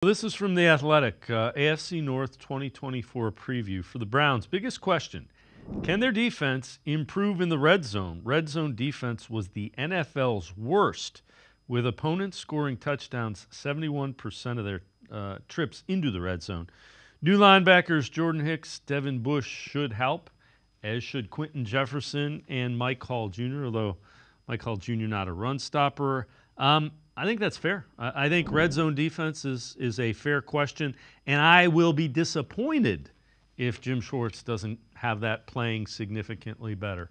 This is from The Athletic, AFC North 2024 preview for the Browns. Biggest question, can their defense improve in the red zone? Red zone defense was the NFL's worst, with opponents scoring touchdowns 71% of their trips into the red zone. New linebackers Jordan Hicks, Devin Bush should help, as should Quentin Jefferson and Mike Hall Jr., although Mike Hall Jr. not a run stopper. I think that's fair. I think red zone defense is a fair question, and I will be disappointed if Jim Schwartz doesn't have that playing significantly better.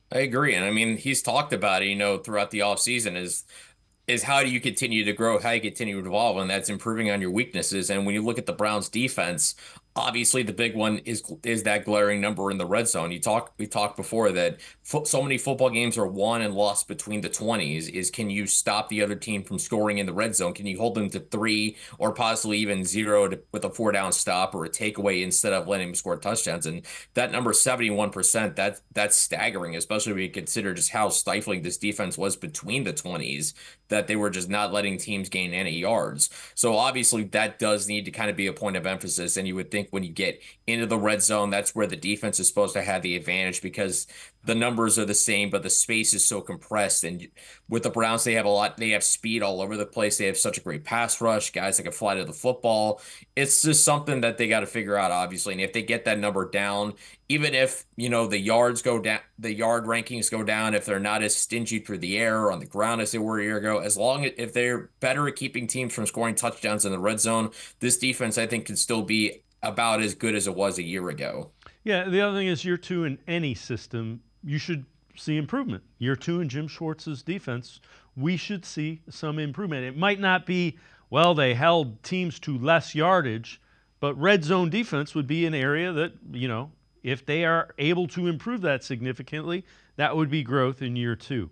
I agree. And I mean, he's talked about it, throughout the offseason is how do you continue to grow, how you continue to evolve, and that's improving on your weaknesses. And when you look at the Browns defense, obviously the big one is that glaring number in the red zone. We talked before that so many football games are won and lost between the 20s. Is can you stop the other team from scoring in the red zone? Can you hold them to 3 or possibly even 0 with a 4-down stop or a takeaway instead of letting them score touchdowns? And that number 71%, that's staggering, especially when you consider just how stifling this defense was between the 20s, that they were just not letting teams gain any yards. So obviously that does need to kind of be a point of emphasis. And you would think when you get into the red zone, that's where the defense is supposed to have the advantage because the numbers are the same, but the space is so compressed. And with the Browns, they have speed all over the place. They have such a great pass rush, guys that can fly to the football. It's just something that they got to figure out, obviously. And if they get that number down, even if, the yards go down, the yard rankings go down, if they're not as stingy through the air or on the ground as they were a year ago, as long as if they're better at keeping teams from scoring touchdowns in the red zone, this defense, I think, can still be about as good as it was a year ago. Yeah, the other thing is year 2 in any system, you should see improvement. Year 2 in Jim Schwartz's defense, we should see some improvement. It might not be, well, they held teams to less yardage, but red zone defense would be an area that, if they are able to improve that significantly, that would be growth in year 2.